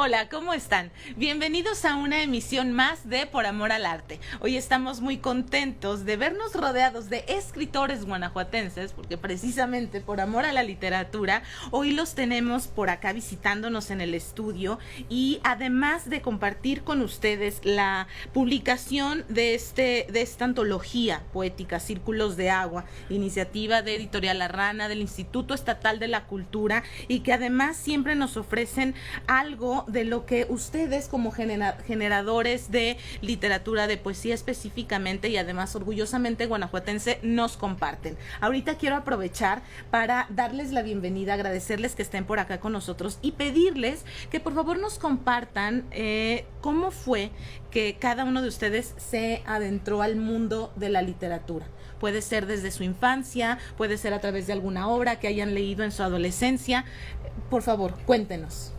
Hola, ¿cómo están? Bienvenidos a una emisión más de Por Amor al Arte. Hoy estamos muy contentos de vernos rodeados de escritores guanajuatenses, porque precisamente por amor a la literatura, hoy los tenemos por acá visitándonos en el estudio y además de compartir con ustedes la publicación de esta antología poética, Círculos de Agua, iniciativa de Editorial La Rana, del Instituto Estatal de la Cultura, y que además siempre nos ofrecen algo de lo que ustedes como generadores de literatura, de poesía específicamente y además orgullosamente guanajuatense nos comparten. Ahorita quiero aprovechar para darles la bienvenida, agradecerles que estén por acá con nosotros y pedirles que por favor nos compartan cómo fue que cada uno de ustedes se adentró al mundo de la literatura. Puede ser desde su infancia, puede ser a través de alguna obra que hayan leído en su adolescencia. Por favor, cuéntenos.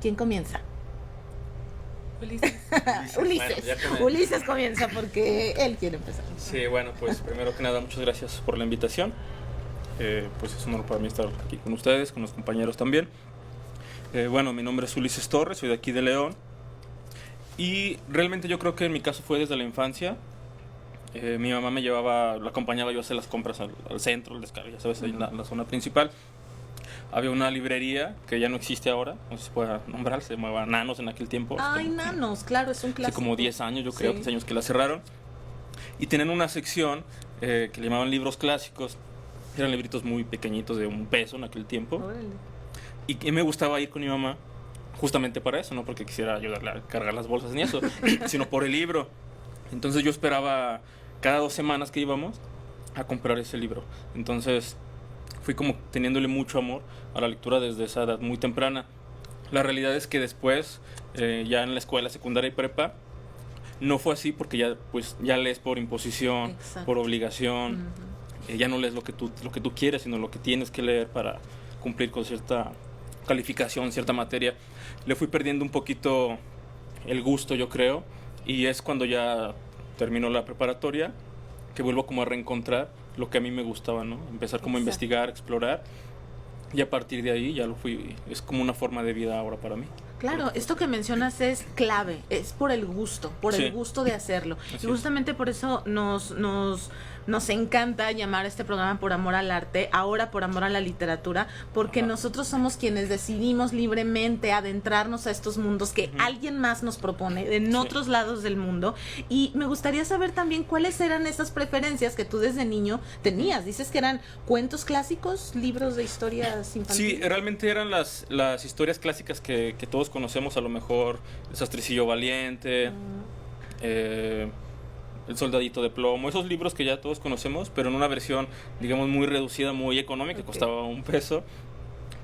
¿Quién comienza? Ulises. Ulises comienza porque él quiere empezar. Sí, bueno, pues primero que nada, muchas gracias por la invitación. Pues es un honor para mí estar aquí con ustedes, con los compañeros también. Bueno, mi nombre es Ulises Torres, soy de aquí de León. Y realmente yo creo que en mi caso fue desde la infancia. Mi mamá me llevaba, la acompañaba yo a hacer las compras al centro, al descargo, ya sabes, ahí en la zona principal. Había una librería que ya no existe ahora, no sé si pueda nombrar, se llamaba Nanos en aquel tiempo. Ay, Nanos, claro, es un clásico. Hace como 10 años, yo creo, Sí. 15 años que la cerraron. Y tenían una sección que le llamaban libros clásicos. Eran libritos muy pequeñitos de $1 en aquel tiempo. Órale. Y me gustaba ir con mi mamá justamente para eso, no porque quisiera ayudarle a cargar las bolsas ni eso, sino por el libro. Entonces yo esperaba cada 2 semanas que íbamos a comprar ese libro. Entonces fui como teniéndole mucho amor a la lectura desde esa edad muy temprana. La realidad es que después, ya en la escuela secundaria y prepa, no fue así porque ya lees por imposición, Exacto. por obligación. Ya no lees lo que tú quieres, sino lo que tienes que leer para cumplir con cierta calificación, cierta materia. Le fui perdiendo un poquito el gusto, yo creo, y es cuando ya terminó la preparatoria que vuelvo como a reencontrar lo que a mí me gustaba, ¿no? Empezar como a investigar, explorar, y a partir de ahí ya es como una forma de vida ahora para mí. Claro, esto que mencionas es clave, es por el gusto, Sí. el gusto de hacerlo. Así Y justamente por eso nos encanta llamar a este programa Por Amor al Arte, ahora Por Amor a la Literatura, porque Ajá. nosotros somos quienes decidimos libremente adentrarnos a estos mundos que alguien más nos propone en Sí. otros lados del mundo. Y me gustaría saber también cuáles eran esas preferencias que tú desde niño tenías. Dices que eran cuentos clásicos, libros de historias infantiles. Sí, realmente eran las historias clásicas que todos conocemos, a lo mejor El Sastrecillo Valiente, El Soldadito de Plomo, esos libros que ya todos conocemos, pero en una versión, digamos, muy reducida, muy económica, que costaba $1.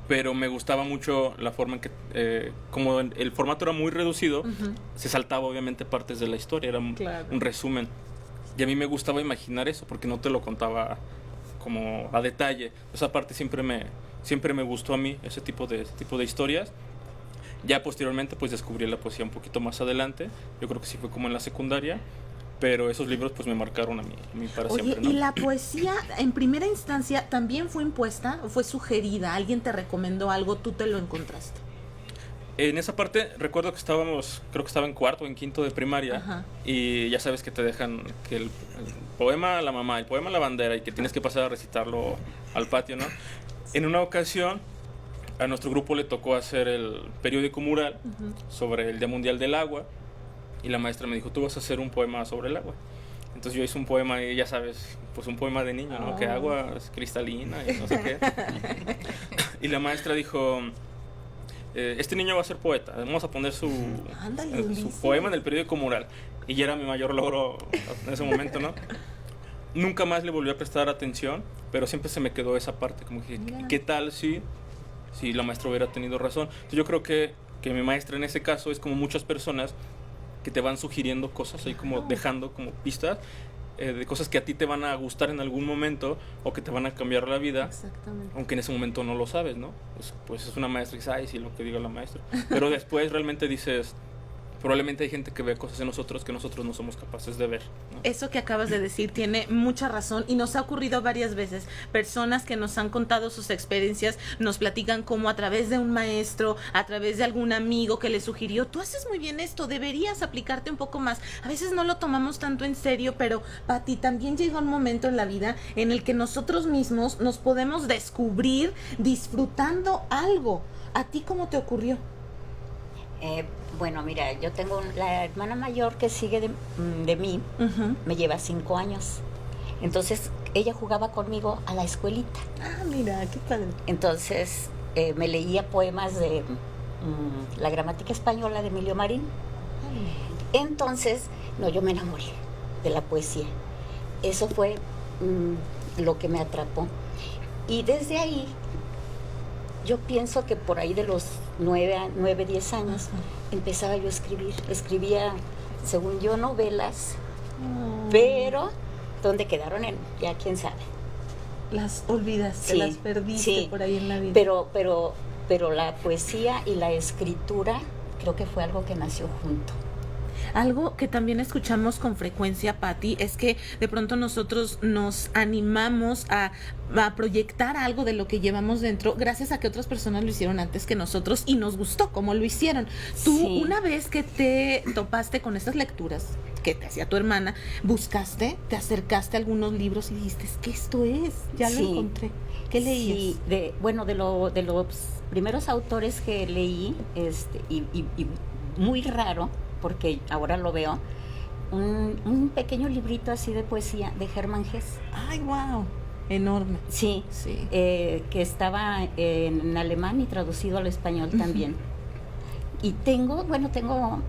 Pero me gustaba mucho la forma en que, como el formato era muy reducido, se saltaba obviamente partes de la historia, era Claro. un resumen. Y a mí me gustaba imaginar eso, porque no te lo contaba como a detalle. Esa parte siempre me gustó a mí, ese tipo de historias. Ya posteriormente pues descubrí la poesía un poquito más adelante. Yo creo que sí fue como en la secundaria. Pero esos libros pues me marcaron a mí para Oye, siempre, ¿no? ¿y la poesía en primera instancia también fue impuesta o fue sugerida? ¿Alguien te recomendó algo? ¿Tú te lo encontraste? En esa parte recuerdo que creo que estaba en cuarto o en quinto de primaria. Ajá. Y ya sabes que te dejan que el poema a la mamá, el poema a la bandera, y que tienes que pasar a recitarlo al patio, ¿no? En una ocasión a nuestro grupo le tocó hacer el periódico mural sobre el Día Mundial del Agua, y la maestra me dijo, tú vas a hacer un poema sobre el agua. Entonces yo hice un poema, y ya sabes, pues un poema de niño, ¿no? Que agua es cristalina y no sé qué. Y la maestra dijo, este niño va a ser poeta, vamos a poner Ándale, su Ulises. poema en el periódico mural. Y ya era mi mayor logro en ese momento, ¿no? Nunca más le volví a prestar atención, pero siempre se me quedó esa parte, como que, Mira. ¿qué tal si la maestra hubiera tenido razón? Entonces yo creo que mi maestra en ese caso es como muchas personas que te van sugiriendo cosas, ahí como dejando como pistas de cosas que a ti te van a gustar en algún momento o que te van a cambiar la vida. Exactamente. Aunque en ese momento no lo sabes, ¿no? Pues es una maestra y dices, ay, sí, lo que diga la maestra. Pero después realmente dices, probablemente hay gente que ve cosas en nosotros que nosotros no somos capaces de ver, ¿no? Eso que acabas de decir tiene mucha razón y nos ha ocurrido varias veces. Personas que nos han contado sus experiencias nos platican cómo a través de un maestro, a través de algún amigo que le sugirió, tú haces muy bien esto, deberías aplicarte un poco más. A veces no lo tomamos tanto en serio, pero Pati, también llega un momento en la vida en el que nosotros mismos nos podemos descubrir disfrutando algo. ¿A ti cómo te ocurrió? Bueno, mira, yo tengo la hermana mayor que sigue de mí, me lleva 5 años. Entonces, ella jugaba conmigo a la escuelita. Ah, mira, qué padre. Entonces, me leía poemas de la gramática española de Emilio Marín. Entonces, no, yo me enamoré de la poesía. Eso fue lo que me atrapó. Y desde ahí, yo pienso que por ahí de los 9, 10 años, empezaba yo a escribir. Escribía, según yo, novelas, pero ¿dónde quedaron? Ya quién sabe. Las olvidaste, Sí, las perdiste sí, por ahí en la vida. Pero la poesía y la escritura creo que fue algo que nació junto. Algo que también escuchamos con frecuencia, Pati, es que de pronto nosotros nos animamos a proyectar algo de lo que llevamos dentro gracias a que otras personas lo hicieron antes que nosotros y nos gustó como lo hicieron. Tú, Sí. una vez que te topaste con estas lecturas que te hacía tu hermana, buscaste, te acercaste a algunos libros y dijiste, es que esto es, ya lo Sí. encontré. ¿Qué leías? Sí, de los primeros autores que leí, y muy raro, porque ahora lo veo, un pequeño librito así de poesía de Hermann Hesse. Ay, wow, enorme. Sí, Sí. que estaba en alemán y traducido al español también. Y tengo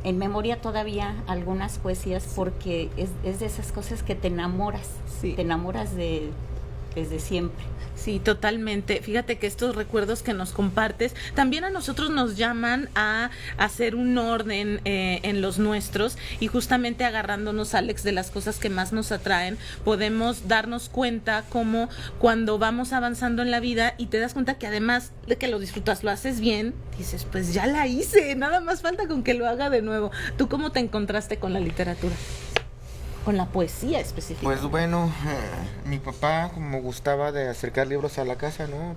en memoria todavía algunas poesías porque es de esas cosas que te enamoras, Sí. te enamoras desde siempre. Sí, totalmente. Fíjate que estos recuerdos que nos compartes también a nosotros nos llaman a hacer un orden en los nuestros y justamente agarrándonos, Alex, de las cosas que más nos atraen, podemos darnos cuenta cómo cuando vamos avanzando en la vida y te das cuenta que además de que lo disfrutas, lo haces bien, dices, pues ya la hice, nada más falta con que lo haga de nuevo. ¿Tú cómo te encontraste con la literatura? Con la poesía específicamente. Pues bueno, mi papá como gustaba de acercar libros a la casa, ¿no?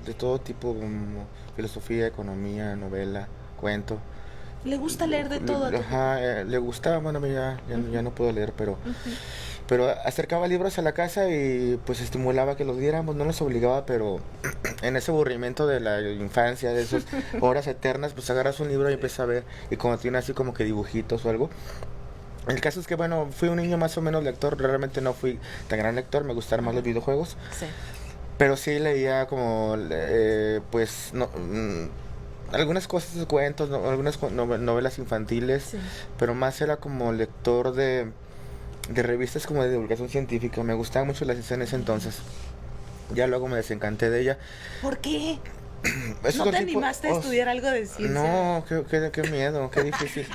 De todo tipo, como filosofía, economía, novela, cuento. ¿Le gusta leer de todo? Ajá, le gustaba, bueno, ya no puedo leer, pero acercaba libros a la casa y pues estimulaba que los diéramos, no los obligaba, pero en ese aburrimiento de la infancia, de esas horas eternas, pues agarras un libro y empiezas a ver, y cuando tiene así como que dibujitos o algo. El caso es que, bueno, fui un niño más o menos lector, realmente no fui tan gran lector, me gustaron más los videojuegos, Sí. pero sí leía como, pues, no, algunas cosas, cuentos, algunas novelas infantiles, Sí. pero más era como lector de revistas como de divulgación científica, me gustaban mucho las en ese entonces, ya luego me desencanté de ella. ¿Por qué? Esos ¿No son te tipo- animaste a estudiar algo de ciencia? No, qué miedo, qué difícil.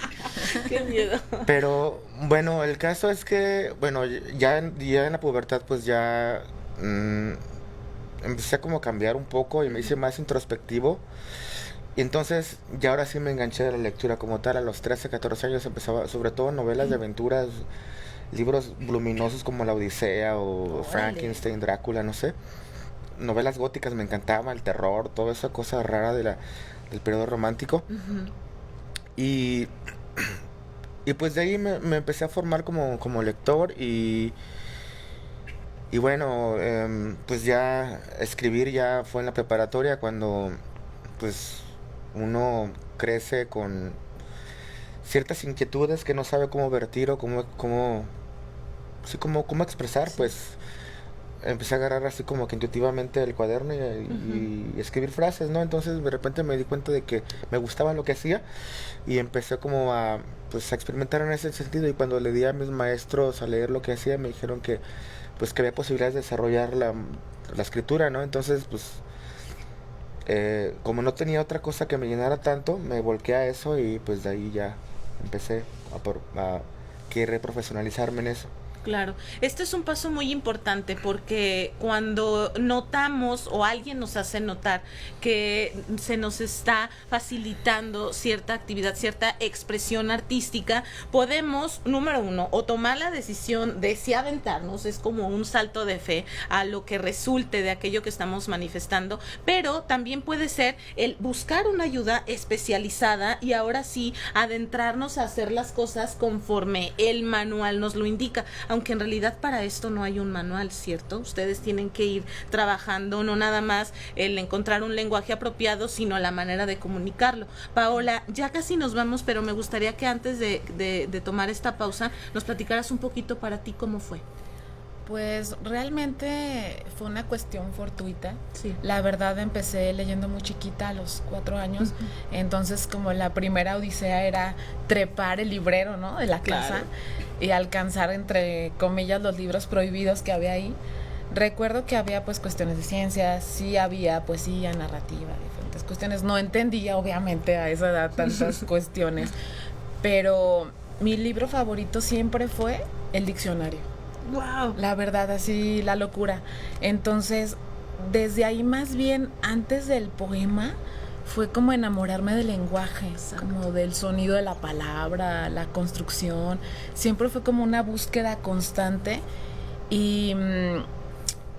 Qué miedo. Pero bueno, el caso es que, bueno, ya en la pubertad pues ya empecé a como cambiar un poco y me hice más introspectivo. Y entonces ya ahora sí me enganché de la lectura como tal. A los 13, 14 años empezaba, sobre todo novelas de aventuras, libros voluminosos como La Odisea o Órale. Frankenstein, Drácula, no sé. Novelas góticas me encantaba, el terror, toda esa cosa rara del periodo romántico. Ujú. Y pues de ahí me empecé a formar como lector y bueno, pues ya escribir ya fue en la preparatoria cuando pues uno crece con ciertas inquietudes que no sabe cómo vertir o cómo expresar, Sí. pues empecé a agarrar así como que intuitivamente el cuaderno y escribir frases, ¿no? Entonces de repente me di cuenta de que me gustaba lo que hacía y empecé como a experimentar en ese sentido, y cuando le di a mis maestros a leer lo que hacía me dijeron que pues que había posibilidades de desarrollar la escritura, ¿no? Entonces pues como no tenía otra cosa que me llenara tanto, me volqué a eso y pues de ahí ya empecé a querer profesionalizarme en eso. Claro, este es un paso muy importante porque cuando notamos o alguien nos hace notar que se nos está facilitando cierta actividad, cierta expresión artística, podemos, número uno, o tomar la decisión de si aventarnos, es como un salto de fe a lo que resulte de aquello que estamos manifestando, pero también puede ser el buscar una ayuda especializada y ahora sí adentrarnos a hacer las cosas conforme el manual nos lo indica. Aunque en realidad para esto no hay un manual, ¿cierto? Ustedes tienen que ir trabajando no nada más el encontrar un lenguaje apropiado, sino la manera de comunicarlo. Paola, ya casi nos vamos, pero me gustaría que antes de tomar esta pausa nos platicaras un poquito para ti cómo fue. Pues realmente fue una cuestión fortuita. Sí. La verdad empecé leyendo muy chiquita, a los 4 años. Uh-huh. Entonces como la primera odisea era trepar el librero, ¿no?, de la casa, claro, y alcanzar entre comillas los libros prohibidos que había ahí. Recuerdo que había pues cuestiones de ciencias, sí había poesía, narrativa, diferentes cuestiones. No entendía obviamente a esa edad tantas cuestiones, pero mi libro favorito siempre fue el diccionario. Wow. La verdad, así la locura. Entonces, desde ahí más bien, antes del poema, fue como enamorarme del lenguaje, exacto, como del sonido de la palabra, la construcción. Siempre fue como una búsqueda constante. Y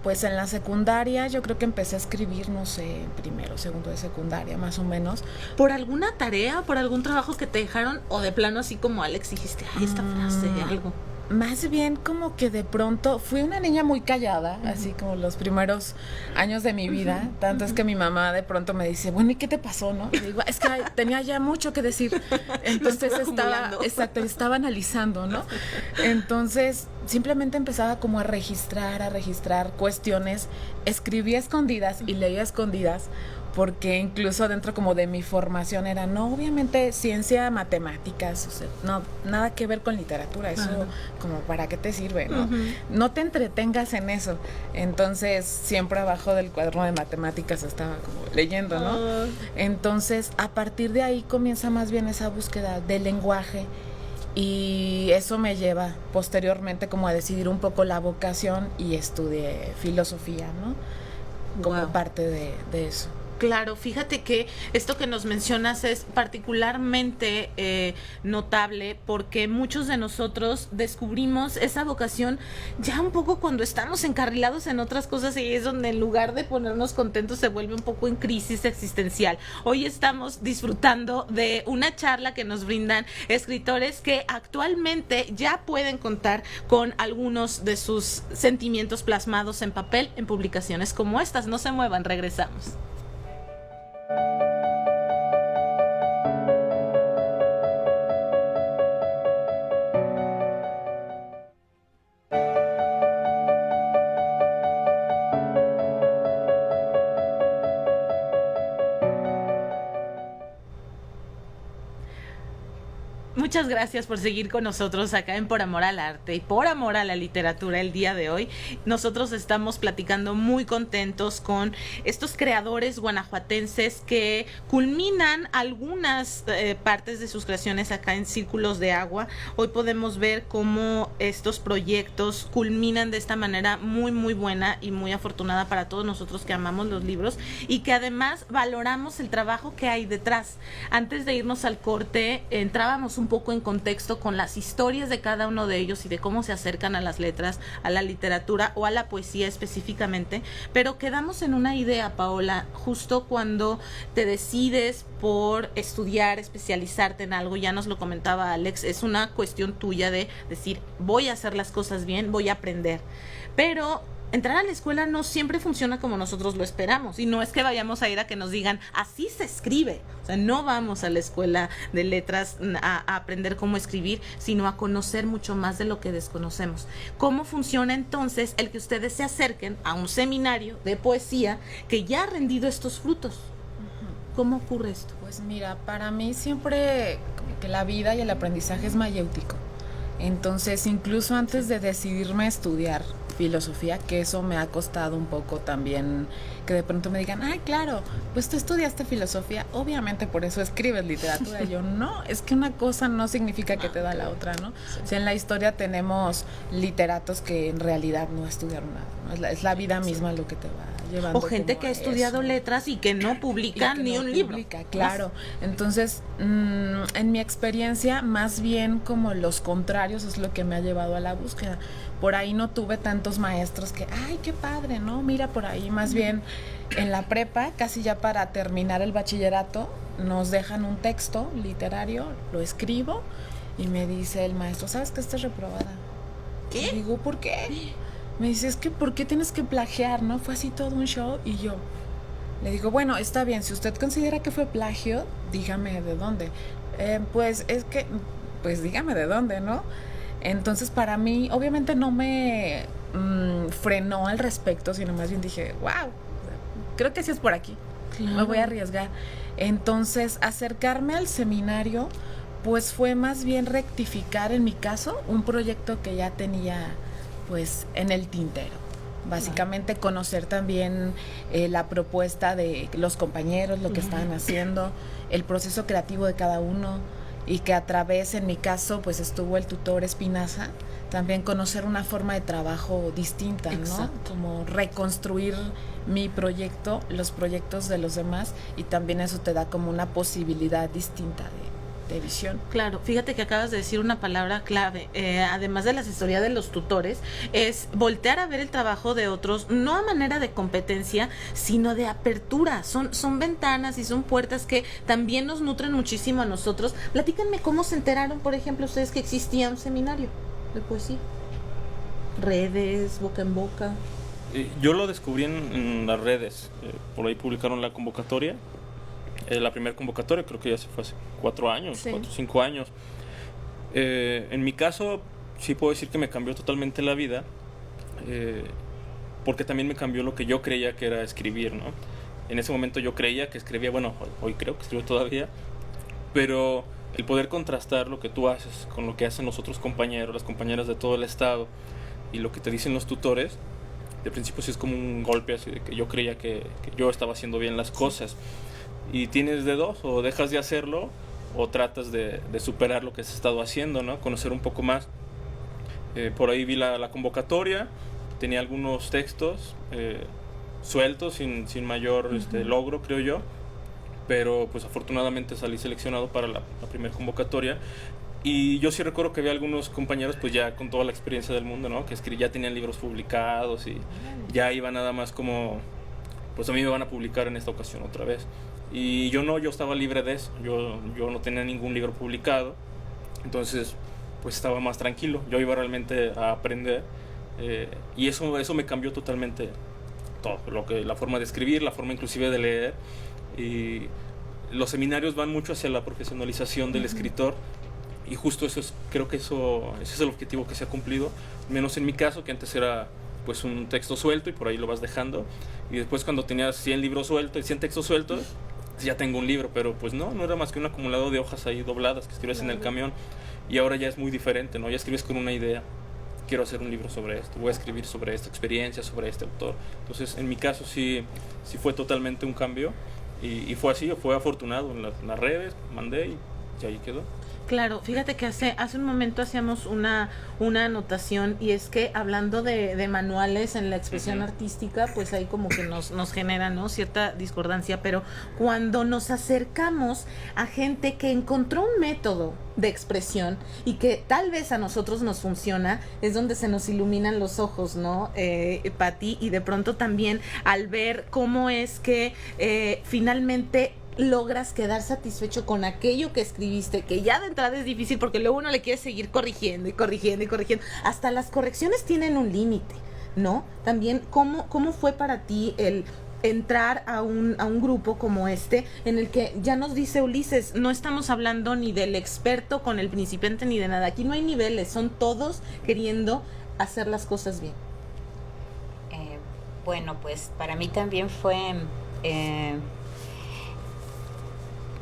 pues en la secundaria yo creo que empecé a escribir, no sé, primero, segundo de secundaria, más o menos. ¿Por alguna tarea, por algún trabajo que te dejaron, o de plano así como Alex dijiste, ay, esta frase, algo? Más bien como que de pronto fui una niña muy callada, uh-huh, así como los primeros años de mi vida, uh-huh, tanto, uh-huh, es que mi mamá de pronto me dice, bueno, ¿y qué te pasó, no? Y digo, es que tenía ya mucho que decir, entonces estaba analizando, ¿no? Entonces simplemente empezaba como a registrar cuestiones, escribía escondidas y leía escondidas, porque incluso dentro como de mi formación era, no, obviamente ciencia, matemáticas, o sea, no, nada que ver con literatura, eso, uh-huh, como para qué te sirve, ¿no? Uh-huh. No te entretengas en eso. Entonces siempre abajo del cuaderno de matemáticas estaba como leyendo, ¿no? Uh-huh. Entonces a partir de ahí comienza más bien esa búsqueda del lenguaje, y eso me lleva posteriormente como a decidir un poco la vocación y estudié filosofía, ¿no? Como wow, parte de eso. Claro, fíjate que esto que nos mencionas es particularmente notable porque muchos de nosotros descubrimos esa vocación ya un poco cuando estamos encarrilados en otras cosas, y es donde en lugar de ponernos contentos se vuelve un poco en crisis existencial. Hoy estamos disfrutando de una charla que nos brindan escritores que actualmente ya pueden contar con algunos de sus sentimientos plasmados en papel en publicaciones como estas. No se muevan, regresamos. Muchas gracias por seguir con nosotros acá en Por Amor al Arte y Por Amor a la Literatura el día de hoy. Nosotros estamos platicando muy contentos con estos creadores guanajuatenses que culminan algunas partes de sus creaciones acá en Círculos de Agua. Hoy podemos ver cómo estos proyectos culminan de esta manera muy, muy buena y muy afortunada para todos nosotros que amamos los libros y que además valoramos el trabajo que hay detrás. Antes de irnos al corte, entrábamos un poco en contexto con las historias de cada uno de ellos y de cómo se acercan a las letras, a la literatura o a la poesía específicamente, pero quedamos en una idea, Paola, justo cuando te decides por estudiar, especializarte en algo, ya nos lo comentaba Alex, es una cuestión tuya de decir, voy a hacer las cosas bien, voy a aprender, pero entrar a la escuela no siempre funciona como nosotros lo esperamos, y no es que vayamos a ir a que nos digan, así se escribe. O sea, no vamos a la escuela de letras a aprender cómo escribir, sino a conocer mucho más de lo que desconocemos. ¿Cómo funciona entonces el que ustedes se acerquen a un seminario de poesía que ya ha rendido estos frutos? ¿Cómo ocurre esto? Pues mira, para mí siempre como que la vida y el aprendizaje es mayéutico. Entonces, incluso antes de decidirme a estudiar filosofía, que eso me ha costado un poco también, que de pronto me digan, ay, claro, pues tú estudiaste filosofía, obviamente por eso escribes literatura. Yo, no, es que una cosa no significa que te da la otra, ¿no? O sea, en la historia tenemos literatos que en realidad no estudiaron nada, ¿no? Es la vida misma lo que te va llevando. O gente que ha estudiado letras y que no publica ni un libro. Claro. Entonces, en mi experiencia, más bien como los contrarios es lo que me ha llevado a la búsqueda. Por ahí no tuve tantos maestros que, ay, qué padre, ¿no? Mira por ahí, más bien en la prepa, casi ya para terminar el bachillerato, nos dejan un texto literario, lo escribo y me dice el maestro, ¿sabes que estás reprobada? ¿Qué? Y digo, ¿por qué? Me dice, es que ¿por qué tienes que plagiar, no? Fue así todo un show. Y yo le digo, bueno, está bien, si usted considera que fue plagio, dígame de dónde. Pues es que, pues dígame de dónde, ¿no? Entonces para mí, obviamente no me frenó al respecto, sino más bien dije, wow, creo que sí es por aquí, claro. Me voy a arriesgar. Entonces acercarme al seminario, pues fue más bien rectificar en mi caso un proyecto que ya tenía pues en el tintero. Básicamente conocer también la propuesta de los compañeros, lo que estaban haciendo, el proceso creativo de cada uno, y que a través, en mi caso, pues estuvo el tutor Espinaza, también conocer una forma de trabajo distinta, ¿no? Exacto. Como reconstruir mi proyecto, los proyectos de los demás, y también eso te da como una posibilidad distinta de visión. Claro, fíjate que acabas de decir una palabra clave, además de la asesoría de los tutores, es voltear a ver el trabajo de otros, no a manera de competencia, sino de apertura. Son ventanas y son puertas que también nos nutren muchísimo a nosotros. Platícanme cómo se enteraron, por ejemplo, ustedes que existía un seminario de poesía. Redes, boca en boca. Yo lo descubrí en las redes, por ahí publicaron la convocatoria. La primera convocatoria creo que ya se fue hace 4 años, sí. 4 o 5 años. En mi caso sí puedo decir que me cambió totalmente la vida, porque también me cambió lo que yo creía que era escribir, ¿no? En ese momento yo creía que escribía, bueno, hoy creo que escribo todavía, pero el poder contrastar lo que tú haces con lo que hacen los otros compañeros, las compañeras de todo el estado, y lo que te dicen los tutores, de principio sí es como un golpe así de que yo creía que yo estaba haciendo bien las cosas. Y tienes de dos, o dejas de hacerlo o tratas de superar lo que has estado haciendo, ¿no? Conocer un poco más. Por ahí vi la convocatoria, tenía algunos textos sueltos, sin mayor logro, creo yo, pero pues afortunadamente salí seleccionado para la primera convocatoria. Y yo sí recuerdo que había algunos compañeros pues ya con toda la experiencia del mundo, ¿no? Que ya tenían libros publicados y ya iba nada más como, pues a mí me van a publicar en esta ocasión otra vez. Y yo estaba libre de eso, yo no tenía ningún libro publicado, entonces pues estaba más tranquilo, yo iba realmente a aprender, y eso me cambió totalmente todo, la forma de escribir, la forma inclusive de leer, y los seminarios van mucho hacia la profesionalización del escritor, y justo creo que ese es el objetivo que se ha cumplido, menos en mi caso, que antes era pues un texto suelto y por ahí lo vas dejando, y después cuando tenías 100 libros sueltos, 100 textos sueltos, ya tengo un libro, pero pues no era más que un acumulado de hojas ahí dobladas que escribes en el camión, y ahora ya es muy diferente, ¿no? Ya escribes con una idea, quiero hacer un libro sobre esto, voy a escribir sobre esta experiencia, sobre este autor. Entonces en mi caso sí fue totalmente un cambio, y fue así, fue afortunado en las redes, mandé y ahí quedó. Claro, fíjate que hace un momento hacíamos una anotación, y es que hablando de manuales en la expresión artística, pues ahí como que nos genera, ¿no?, cierta discordancia, pero cuando nos acercamos a gente que encontró un método de expresión y que tal vez a nosotros nos funciona, es donde se nos iluminan los ojos, ¿no, Pati? Y de pronto también al ver cómo es que finalmente logras quedar satisfecho con aquello que escribiste, que ya de entrada es difícil porque luego uno le quiere seguir corrigiendo y corrigiendo y corrigiendo. Hasta las correcciones tienen un límite, ¿no? También, ¿cómo fue para ti el entrar a un grupo como este, en el que ya nos dice Ulises, no estamos hablando ni del experto con el principiante ni de nada, aquí no hay niveles, son todos queriendo hacer las cosas bien? Bueno, pues para mí también fue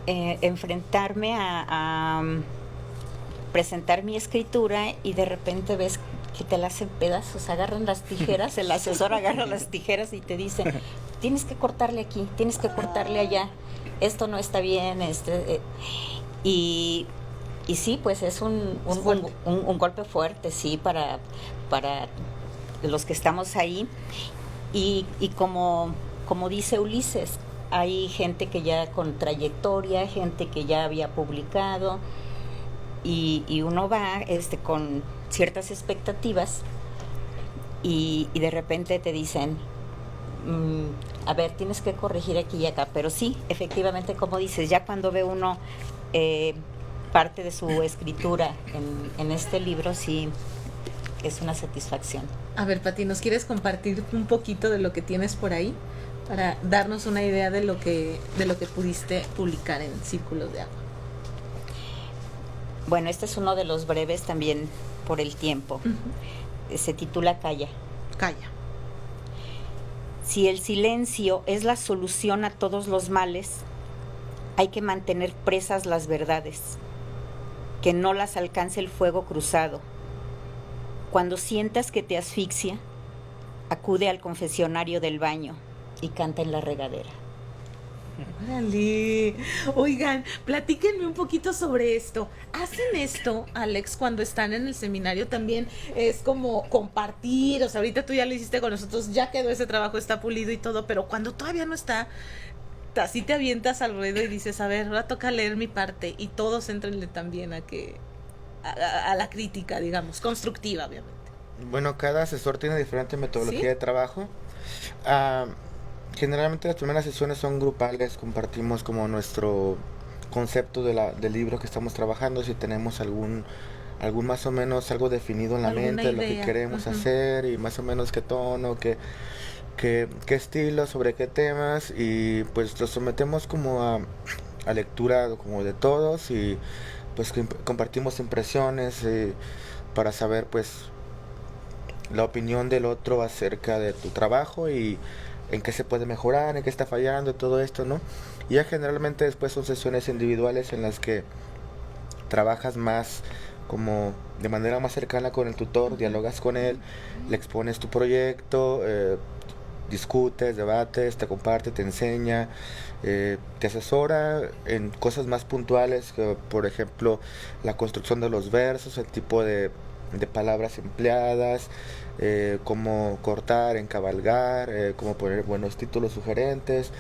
enfrentarme presentar mi escritura y de repente ves que te la hacen pedazos, agarran las tijeras, el asesor agarra las tijeras y te dice, tienes que cortarle aquí, tienes que cortarle allá, esto no está bien, y sí, pues es un golpe fuerte, sí, para los que estamos ahí. Y como dice Ulises, hay gente que ya con trayectoria, gente que ya había publicado, y uno va con ciertas expectativas y de repente te dicen, a ver, tienes que corregir aquí y acá. Pero sí, efectivamente, como dices, ya cuando ve uno parte de su escritura en este libro, sí es una satisfacción. A ver, Pati, ¿nos quieres compartir un poquito de lo que tienes por ahí para darnos una idea de lo que pudiste publicar en Círculos de Agua? Bueno, este es uno de los breves también por el tiempo. Uh-huh. Se titula Calla. Calla. Si el silencio es la solución a todos los males, hay que mantener presas las verdades, que no las alcance el fuego cruzado. Cuando sientas que te asfixia, acude al confesionario del baño y canta en la regadera. ¡Órale! Oigan, platíquenme un poquito sobre esto. ¿Hacen esto, Alex, cuando están en el seminario también? Es como compartir, o sea, ahorita tú ya lo hiciste con nosotros, ya quedó ese trabajo, está pulido y todo, pero cuando todavía no está, así te avientas al ruedo y dices, a ver, ahora toca leer mi parte, y todos entrenle también a la crítica, digamos, constructiva, obviamente. Bueno, cada asesor tiene diferente metodología, ¿sí?, de trabajo. Generalmente las primeras sesiones son grupales, compartimos como nuestro concepto del libro que estamos trabajando, si tenemos algún más o menos algo definido en la mente, idea, lo que queremos uh-huh. hacer, y más o menos qué tono, qué estilo, sobre qué temas, y pues lo sometemos como a lectura como de todos, y pues compartimos impresiones para saber pues la opinión del otro acerca de tu trabajo y en qué se puede mejorar, en qué está fallando, todo esto, ¿no? Y ya generalmente después son sesiones individuales en las que trabajas más como de manera más cercana con el tutor, dialogas con él, le expones tu proyecto, discutes, debates, te comparte, te enseña, te asesora en cosas más puntuales, que, por ejemplo, la construcción de los versos, el tipo de palabras empleadas, cómo cortar, encabalgar, cómo poner buenos títulos sugerentes.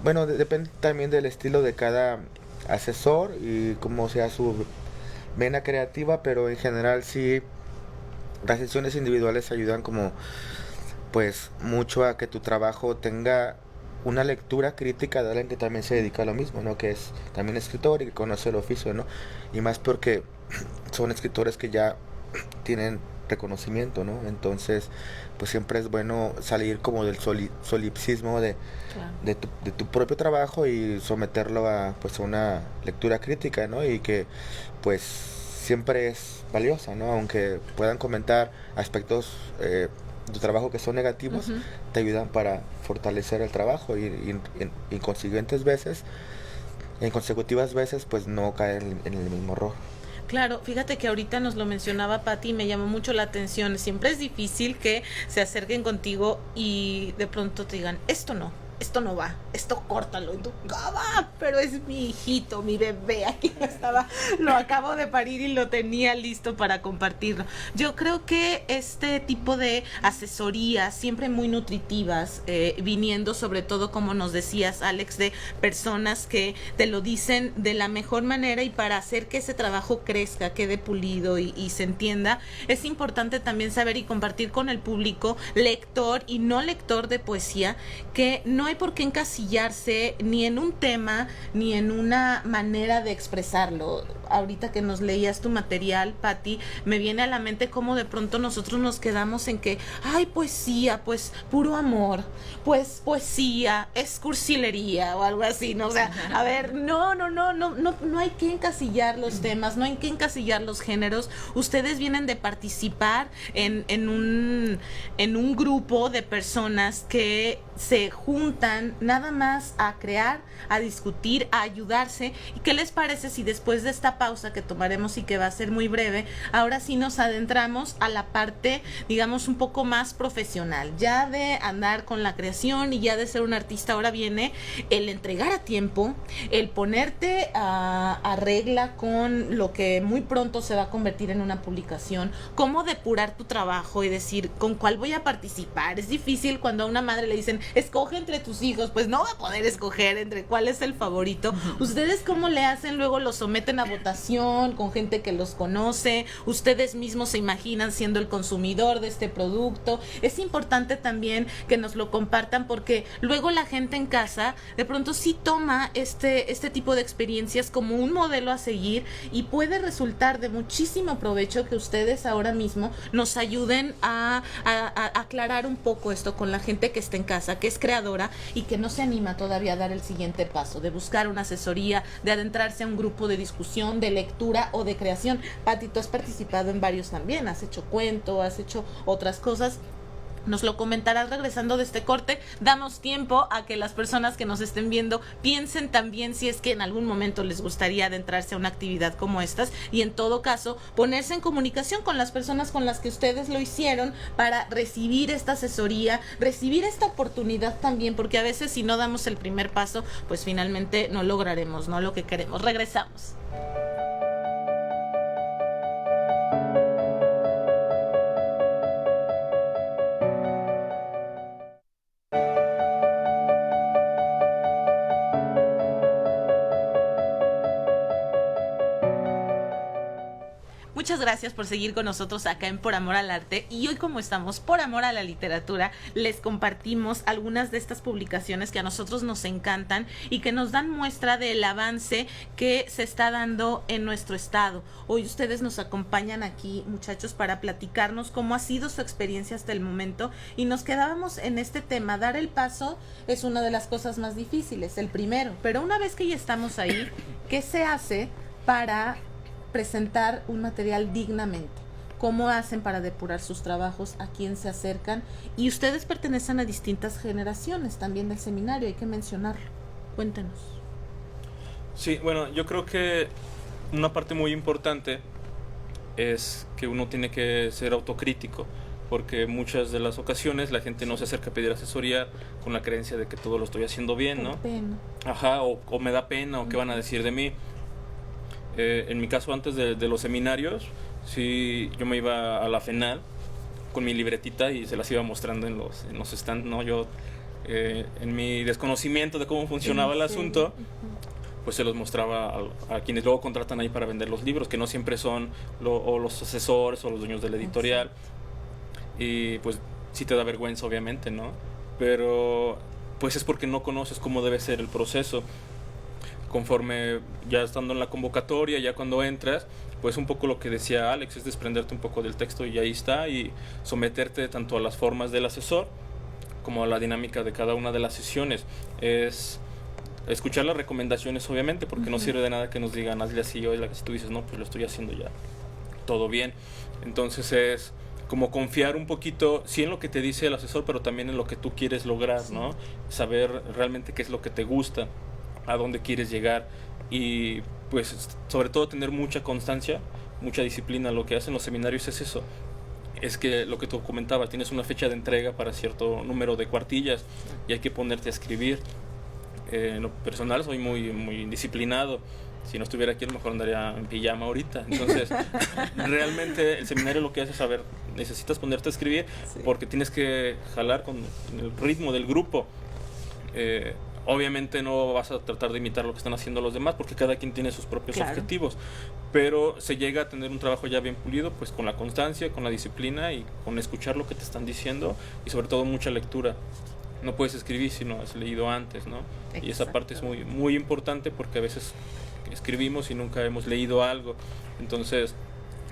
Bueno, depende también del estilo de cada asesor y cómo sea su vena creativa, pero en general sí, las sesiones individuales ayudan como pues mucho a que tu trabajo tenga una lectura crítica de alguien que también se dedica a lo mismo, ¿no? Que es también escritor y que conoce el oficio, ¿no? Y más porque son escritores que ya tienen reconocimiento, ¿no? Entonces, pues siempre es bueno salir como del solipsismo de tu propio trabajo y someterlo a pues a una lectura crítica, ¿no? Y que pues siempre es valiosa, ¿no? Aunque puedan comentar aspectos de tu trabajo que son negativos, uh-huh. te ayudan para fortalecer el trabajo y en consecutivas veces pues no caer en el mismo error. Claro, fíjate que ahorita nos lo mencionaba Pati y me llamó mucho la atención. Siempre es difícil que se acerquen contigo y de pronto te digan, esto no va, esto córtalo. Y tú, ¿cómo? Pero es mi hijito, mi bebé, aquí lo acabo de parir y lo tenía listo para compartirlo. Yo creo que este tipo de asesorías, siempre muy nutritivas, viniendo sobre todo, como nos decías, Alex, de personas que te lo dicen de la mejor manera y para hacer que ese trabajo crezca, quede pulido y se entienda, es importante también saber y compartir con el público, lector y no lector de poesía, que no hay por qué encasillarse ni en un tema ni en una manera de expresarlo. Ahorita que nos leías tu material, Pati, me viene a la mente cómo de pronto nosotros nos quedamos en que, ay, poesía, pues puro amor, pues poesía, es cursilería o algo así, ¿no? O sea, a ver, no hay que encasillar los temas, no hay que encasillar los géneros. Ustedes vienen de participar en un grupo de personas que se juntan juntan nada más a crear, a discutir, a ayudarse. ¿Y qué les parece si después de esta pausa que tomaremos y que va a ser muy breve, ahora sí nos adentramos a la parte, digamos, un poco más profesional? Ya de andar con la creación y ya de ser un artista, ahora viene el entregar a tiempo, el ponerte a regla con lo que muy pronto se va a convertir en una publicación, cómo depurar tu trabajo y decir con cuál voy a participar. Es difícil cuando a una madre le dicen, escoge entre tus hijos, pues no va a poder escoger entre cuál es el favorito. ¿Ustedes cómo le hacen? Luego los someten a votación con gente que los conoce, ustedes mismos se imaginan siendo el consumidor de este producto. Es importante también que nos lo compartan, porque luego la gente en casa de pronto sí toma este tipo de experiencias como un modelo a seguir, y puede resultar de muchísimo provecho que ustedes ahora mismo nos ayuden a aclarar un poco esto con la gente que está en casa, que es creadora y que no se anima todavía a dar el siguiente paso, de buscar una asesoría, de adentrarse a un grupo de discusión, de lectura o de creación. Pati, tú has participado en varios también, has hecho cuento, has hecho otras cosas. Nos lo comentarás regresando de este corte. Damos tiempo a que las personas que nos estén viendo piensen también si es que en algún momento les gustaría adentrarse a una actividad como estas, y en todo caso ponerse en comunicación con las personas con las que ustedes lo hicieron para recibir esta asesoría, recibir esta oportunidad también, porque a veces si no damos el primer paso, pues finalmente no lograremos, ¿no?, lo que queremos. Regresamos. Muchas gracias por seguir con nosotros acá en Por Amor al Arte, y hoy, como estamos por amor a la literatura, les compartimos algunas de estas publicaciones que a nosotros nos encantan y que nos dan muestra del avance que se está dando en nuestro estado. Hoy ustedes nos acompañan aquí, muchachos, para platicarnos cómo ha sido su experiencia hasta el momento, y nos quedábamos en este tema. Dar el paso es una de las cosas más difíciles, el primero, pero una vez que ya estamos ahí, ¿qué se hace para presentar un material dignamente? ¿Cómo hacen para depurar sus trabajos? ¿A quién se acercan? Y ustedes pertenecen a distintas generaciones también del seminario, hay que mencionarlo. Cuéntenos. Sí, bueno, yo creo que una parte muy importante es que uno tiene que ser autocrítico, porque muchas de las ocasiones la gente no se acerca a pedir asesoría con la creencia de que todo lo estoy haciendo bien, ¿no? Pena. Ajá, o me da pena, o qué van a decir de mí. En mi caso, antes de los seminarios, sí, yo me iba a la FENAL con mi libretita y se las iba mostrando en los stands, ¿no? Yo, en mi desconocimiento de cómo funcionaba el asunto, pues se los mostraba a quienes luego contratan ahí para vender los libros, que no siempre son o los asesores o los dueños de la editorial. Y pues sí te da vergüenza, obviamente, ¿no? Pero pues es porque no conoces cómo debe ser el proceso. Conforme ya estando en la convocatoria, ya cuando entras, pues un poco lo que decía Alex, es desprenderte un poco del texto y ahí está, y someterte tanto a las formas del asesor como a la dinámica de cada una de las sesiones. Es escuchar las recomendaciones, obviamente, porque no sirve de nada que nos digan hazle así, o si tú dices no, pues lo estoy haciendo ya todo bien. Entonces es como confiar un poquito, sí, en lo que te dice el asesor, pero también en lo que tú quieres lograr, ¿no? Saber realmente qué es lo que te gusta, a dónde quieres llegar, y pues sobre todo tener mucha constancia, mucha disciplina. Lo que hacen los seminarios es eso, es que lo que tú comentabas, tienes una fecha de entrega para cierto número de cuartillas y hay que ponerte a escribir. En lo personal soy muy disciplinado. Si no estuviera aquí, a lo mejor andaría en pijama ahorita. Entonces, realmente el seminario lo que hace es saber, necesitas ponerte a escribir, porque tienes que jalar con el ritmo del grupo. Obviamente no vas a tratar de imitar lo que están haciendo los demás, porque cada quien tiene sus propios objetivos, pero se llega a tener un trabajo ya bien pulido, pues con la constancia, con la disciplina y con escuchar lo que te están diciendo, y sobre todo mucha lectura. No puedes escribir si no has leído antes, ¿no? Exacto. Y esa parte es muy importante, porque a veces escribimos y nunca hemos leído algo, entonces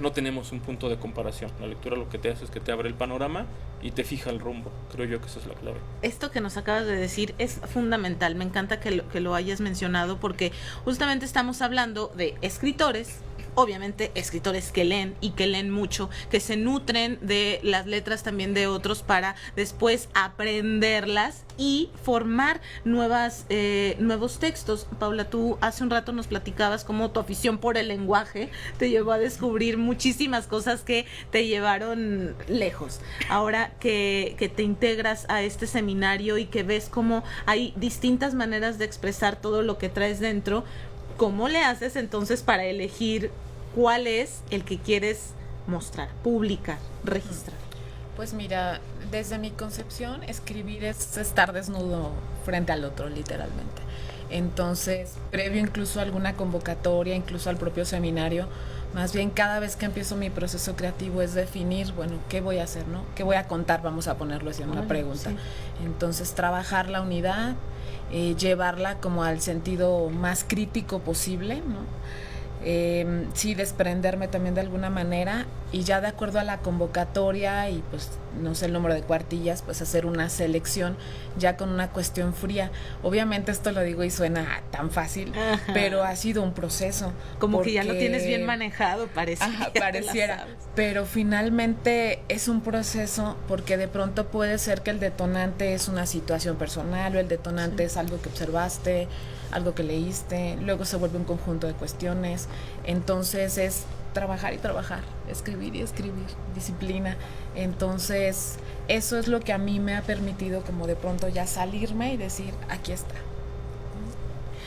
no tenemos un punto de comparación. La lectura lo que te hace es que te abre el panorama y te fija el rumbo. Creo yo que esa es la clave. Esto que nos acabas de decir es fundamental. Me encanta que lo hayas mencionado, porque justamente estamos hablando de escritores obviamente escritores que leen y que leen mucho, que se nutren de las letras también de otros para después aprenderlas y formar nuevos textos. Paula, tú hace un rato nos platicabas cómo tu afición por el lenguaje te llevó a descubrir muchísimas cosas que te llevaron lejos. Ahora que te integras a este seminario y que ves cómo hay distintas maneras de expresar todo lo que traes dentro, ¿cómo le haces entonces para elegir cuál es el que quieres mostrar, publicar, registrar? Pues mira, desde mi concepción, escribir es estar desnudo frente al otro, literalmente. Entonces, previo incluso a alguna convocatoria, incluso al propio seminario, más bien cada vez que empiezo mi proceso creativo es definir, bueno, ¿qué voy a hacer, no? ¿Qué voy a contar? Vamos a ponerlo así en una pregunta. Sí. Entonces, trabajar la unidad, llevarla como al sentido más crítico posible, ¿no? Sí, desprenderme también de alguna manera y ya de acuerdo a la convocatoria y pues no sé el número de cuartillas, pues hacer una selección ya con una cuestión fría. Obviamente esto lo digo y suena tan fácil, pero ha sido un proceso. Como porque, que ya lo tienes bien manejado, pareciera, pero finalmente es un proceso porque de pronto puede ser que el detonante es una situación personal o el detonante es algo que observaste, algo que leíste, luego se vuelve un conjunto de cuestiones, entonces es trabajar y trabajar, escribir y escribir, disciplina. Entonces eso es lo que a mí me ha permitido como de pronto ya salirme y decir, aquí está.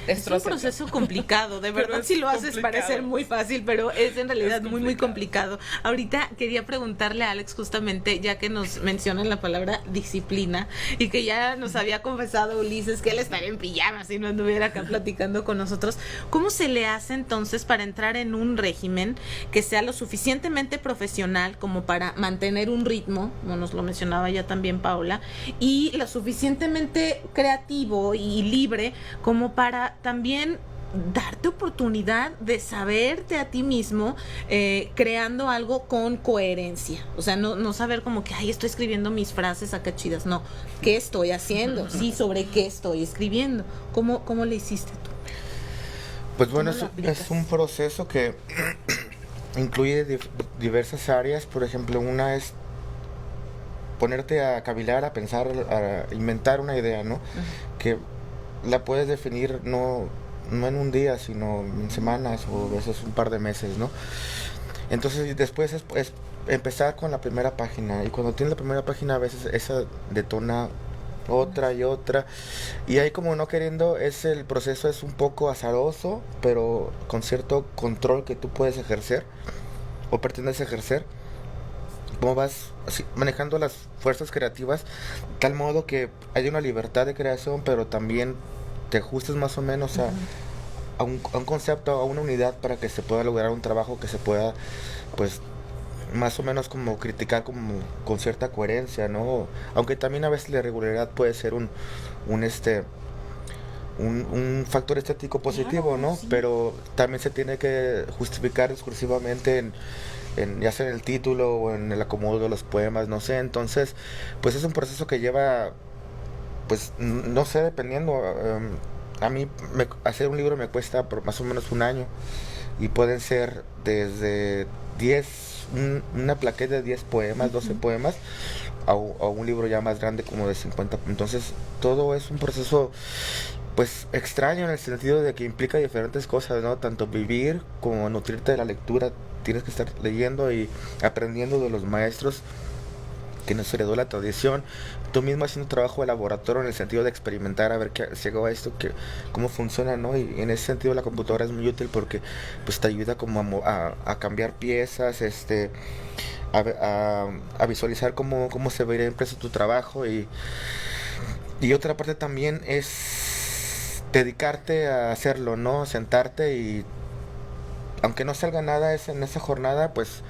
Es un proceso complicado, de verdad, si lo haces parecer muy fácil, pero es en realidad muy complicado. Ahorita quería preguntarle a Alex justamente, ya que nos mencionan la palabra disciplina y que ya nos había confesado Ulises que él estaría en pijama si no anduviera acá platicando con nosotros, ¿cómo se le hace entonces para entrar en un régimen que sea lo suficientemente profesional como para mantener un ritmo, como nos lo mencionaba ya también Paula, y lo suficientemente creativo y libre como para también darte oportunidad de saberte a ti mismo creando algo con coherencia? O sea, no saber como que, ay, estoy escribiendo mis frases acá chidas. No, ¿qué estoy haciendo? Sí, ¿sobre qué estoy escribiendo? ¿Cómo le hiciste tú? Pues bueno, es un proceso que incluye diversas áreas. Por ejemplo, una es ponerte a cavilar, a pensar, a inventar una idea, ¿no? Que la puedes definir no en un día, sino en semanas o a veces un par de meses, ¿no? Entonces después es empezar con la primera página, y cuando tienes la primera página a veces esa detona otra y otra, y ahí como no queriendo el proceso es un poco azaroso, pero con cierto control que tú puedes ejercer o pretendes ejercer. Cómo vas así, manejando las fuerzas creativas, tal modo que hay una libertad de creación, pero también te ajustes más o menos a un concepto, a una unidad, para que se pueda lograr un trabajo que se pueda, pues, más o menos como criticar como con cierta coherencia, ¿no? Aunque también a veces la irregularidad puede ser un factor estético positivo, claro, ¿no? Sí. Pero también se tiene que justificar exclusivamente en ya sea en el título o en el acomodo de los poemas, no sé. Entonces, pues es un proceso que lleva, pues, no sé, dependiendo. A mí hacer un libro me cuesta por más o menos un año, y pueden ser desde 10, una plaqueta de 10 poemas, 12 poemas, a un libro ya más grande como de 50. Entonces, todo es un proceso, pues, extraño en el sentido de que implica diferentes cosas, ¿no? Tanto vivir como nutrirte de la lectura. Tienes que estar leyendo y aprendiendo de los maestros que nos heredó la tradición. Tú mismo haciendo trabajo de laboratorio en el sentido de experimentar, a ver qué llegó a esto, cómo funciona, ¿no? Y en ese sentido la computadora es muy útil porque pues te ayuda como a cambiar piezas, a visualizar cómo se vería impreso tu trabajo. Y otra parte también es dedicarte a hacerlo, ¿no? Sentarte y aunque no salga nada en esa jornada, pues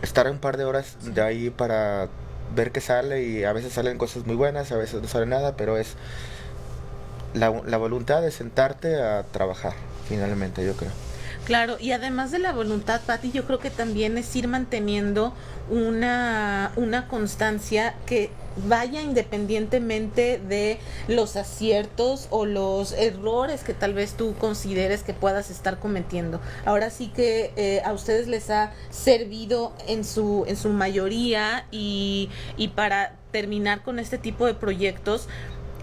estar un par de horas de ahí para ver qué sale, y a veces salen cosas muy buenas, a veces no sale nada, pero es la voluntad de sentarte a trabajar, finalmente, yo creo. Claro, y además de la voluntad, Patti, yo creo que también es ir manteniendo una constancia que vaya independientemente de los aciertos o los errores que tal vez tú consideres que puedas estar cometiendo. Ahora sí que a ustedes les ha servido en su mayoría y para terminar con este tipo de proyectos,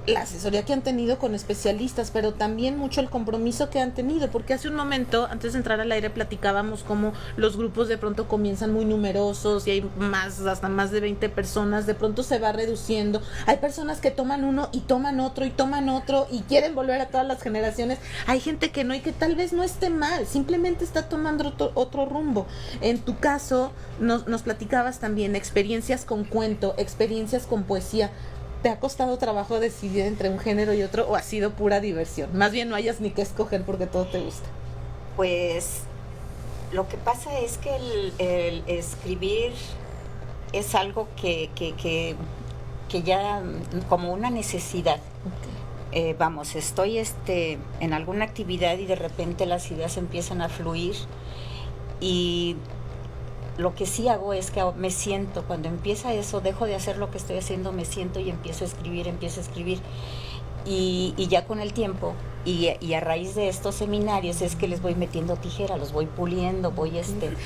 la asesoría que han tenido con especialistas, pero también mucho el compromiso que han tenido, porque hace un momento, antes de entrar al aire, platicábamos cómo los grupos de pronto comienzan muy numerosos y hay hasta más de 20 personas, de pronto se va reduciendo, hay personas que toman uno y toman otro y quieren volver a todas las generaciones, hay gente que no y que tal vez no esté mal, simplemente está tomando otro rumbo. En tu caso, nos platicabas también experiencias con cuento, experiencias con poesía. ¿Te ha costado trabajo decidir entre un género y otro o ha sido pura diversión? Más bien no hayas ni que escoger porque todo te gusta. Pues lo que pasa es que el escribir es algo que ya como una necesidad. Vamos, estoy en alguna actividad y de repente las ideas empiezan a fluir y lo que sí hago es que me siento, cuando empieza eso, dejo de hacer lo que estoy haciendo, me siento y empiezo a escribir. Y ya con el tiempo, y a raíz de estos seminarios, es que les voy metiendo tijera, los voy puliendo,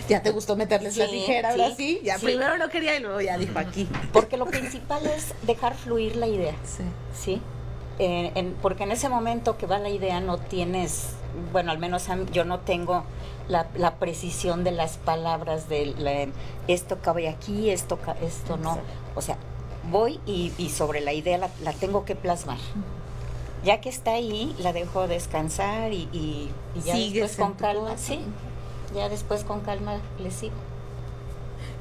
¿Ya te gustó meterles la tijera ahora sí? Sí. Ya sí. Primero no quería y luego ya dijo aquí. Porque lo principal es dejar fluir la idea. ¿Sí? Porque en ese momento que va la idea no tienes, bueno, al menos yo no tengo la precisión de las palabras, esto cabe aquí, esto no. O sea, voy y sobre la idea la tengo que plasmar. Ya que está ahí, la dejo descansar y ya después con calma, ya después con calma le sigo.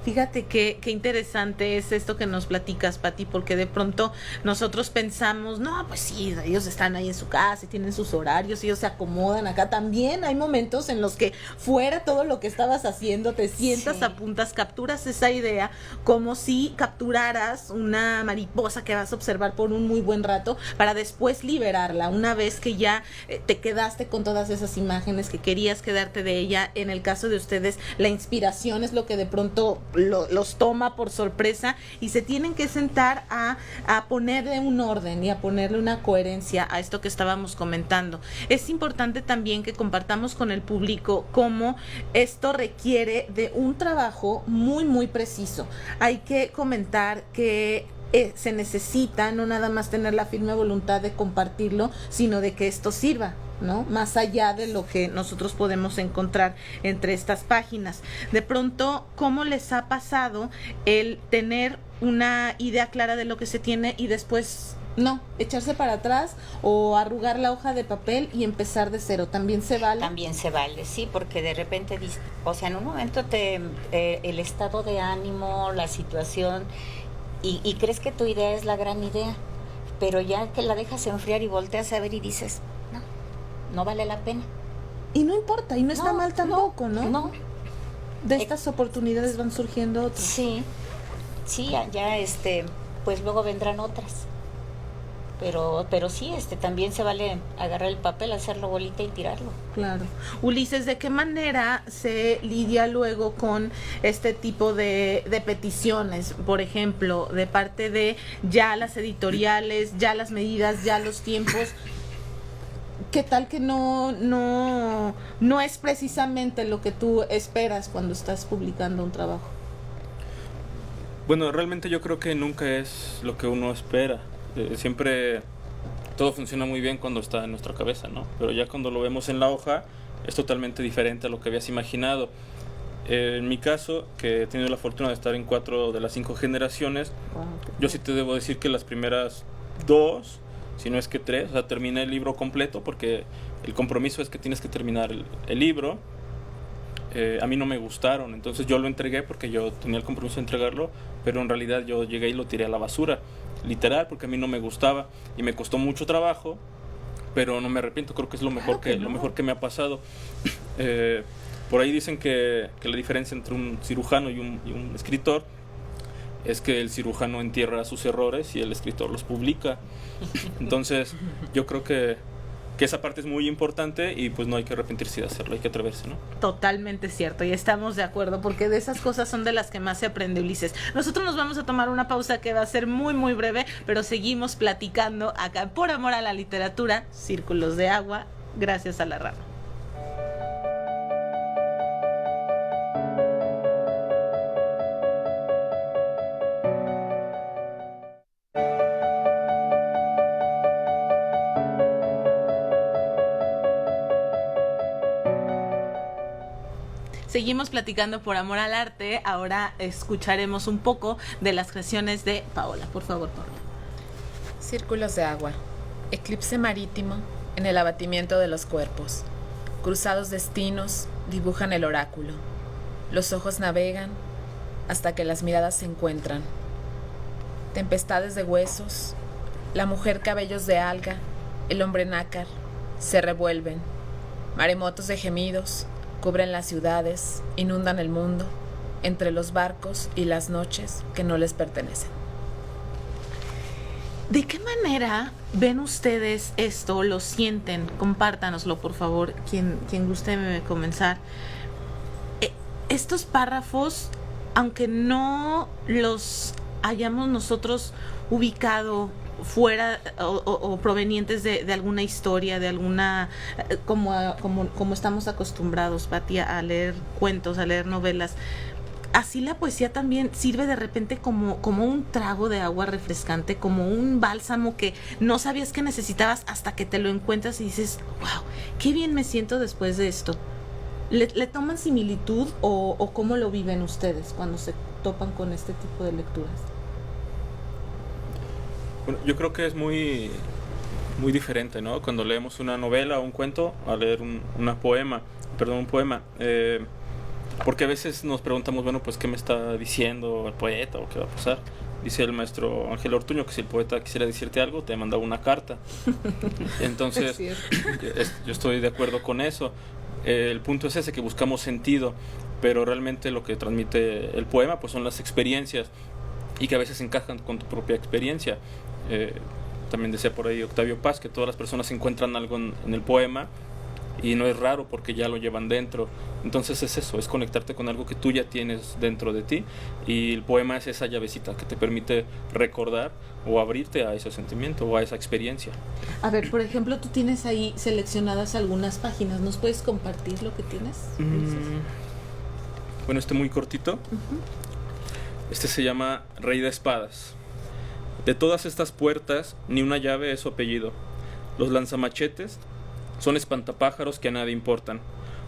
Fíjate qué interesante es esto que nos platicas, Patti, porque de pronto nosotros pensamos, no, pues sí, ellos están ahí en su casa y tienen sus horarios, ellos se acomodan acá. También hay momentos en los que fuera todo lo que estabas haciendo, te sientas, apuntas, capturas esa idea como si capturaras una mariposa que vas a observar por un muy buen rato para después liberarla, una vez que ya te quedaste con todas esas imágenes que querías quedarte de ella. En el caso de ustedes, la inspiración es lo que de pronto los toma por sorpresa y se tienen que sentar a ponerle un orden y a ponerle una coherencia a esto que estábamos comentando. Es importante también que compartamos con el público cómo esto requiere de un trabajo muy, muy preciso. Hay que comentar que se necesita no nada más tener la firme voluntad de compartirlo, sino de que esto sirva, ¿no? Más allá de lo que nosotros podemos encontrar entre estas páginas. De pronto, ¿cómo les ha pasado el tener una idea clara de lo que se tiene y después echarse para atrás o arrugar la hoja de papel y empezar de cero? ¿También se vale? También se vale, sí, porque de repente, o sea, en un momento el estado de ánimo, la situación, y crees que tu idea es la gran idea, pero ya que la dejas enfriar y volteas a ver y dices, no vale la pena. Y no importa, y no está mal tampoco, ¿no? No. De estas oportunidades van surgiendo otras. Sí, ya pues luego vendrán otras. Pero sí, también se vale agarrar el papel, hacerlo bolita y tirarlo. Claro. Ulises, ¿de qué manera se lidia luego con este tipo de peticiones? Por ejemplo, de parte de ya las editoriales, ya las medidas, ya los tiempos. ¿Qué tal que no es precisamente lo que tú esperas cuando estás publicando un trabajo? Bueno, realmente yo creo que nunca es lo que uno espera. Siempre todo funciona muy bien cuando está en nuestra cabeza, ¿no? Pero ya cuando lo vemos en la hoja es totalmente diferente a lo que habías imaginado. En mi caso, que he tenido la fortuna de estar en 4 de las 5 generaciones, yo sí te debo decir que las primeras 2, si no es que 3, o sea, terminé el libro completo porque el compromiso es que tienes que terminar el libro. A mí no me gustaron, entonces yo lo entregué porque yo tenía el compromiso de entregarlo, pero en realidad yo llegué y lo tiré a la basura, literal, porque a mí no me gustaba y me costó mucho trabajo, pero no me arrepiento, creo que es lo mejor lo mejor que me ha pasado. Por ahí dicen que la diferencia entre un cirujano y un escritor es que el cirujano entierra sus errores y el escritor los publica. Entonces yo creo que que esa parte es muy importante y pues no hay que arrepentirse de hacerlo, hay que atreverse, ¿no? Totalmente cierto, y estamos de acuerdo, porque de esas cosas son de las que más se aprende, Ulises. Nosotros nos vamos a tomar una pausa que va a ser muy, muy breve, pero seguimos platicando acá por amor a la literatura, Círculos de Agua, gracias a la rama. Seguimos platicando por amor al arte. Ahora escucharemos un poco de las creaciones de Paola. Por favor, Paola. Círculos de agua. Eclipse marítimo en el abatimiento de los cuerpos. Cruzados destinos dibujan el oráculo. Los ojos navegan hasta que las miradas se encuentran. Tempestades de huesos, la mujer cabellos de alga, el hombre nácar, se revuelven. Maremotos de gemidos cubren las ciudades, inundan el mundo, entre los barcos y las noches que no les pertenecen. ¿De qué manera ven ustedes esto? ¿Lo sienten? Compártanoslo, por favor, quien guste comenzar. Estos párrafos, aunque no los hayamos nosotros ubicado fuera o provenientes de alguna historia, de alguna, como estamos acostumbrados, Pati, a leer cuentos, a leer novelas, así la poesía también sirve de repente como un trago de agua refrescante, como un bálsamo que no sabías que necesitabas hasta que te lo encuentras y dices, wow, qué bien me siento después de esto. ¿Le toman similitud o cómo lo viven ustedes cuando se topan con este tipo de lecturas? Bueno, yo creo que es muy, muy diferente, ¿no? Cuando leemos una novela o un cuento a leer un poema. Porque a veces nos preguntamos, bueno, pues ¿qué me está diciendo el poeta o qué va a pasar? Dice el maestro Ángel Ortuño que si el poeta quisiera decirte algo, te manda una carta. Entonces, yo estoy de acuerdo con eso. El punto es ese, que buscamos sentido, pero realmente lo que transmite el poema pues son las experiencias y que a veces encajan con tu propia experiencia. También decía por ahí Octavio Paz que todas las personas encuentran algo en el poema y no es raro porque ya lo llevan dentro. Entonces es eso, es conectarte con algo que tú ya tienes dentro de ti, y el poema es esa llavecita que te permite recordar o abrirte a ese sentimiento o a esa experiencia. A ver, por ejemplo, tú tienes ahí seleccionadas algunas páginas, ¿nos puedes compartir lo que tienes? Bueno, muy cortito. Este se llama Rey de Espadas. De todas estas puertas, ni una llave es su apellido. Los lanzamachetes son espantapájaros que a nadie importan,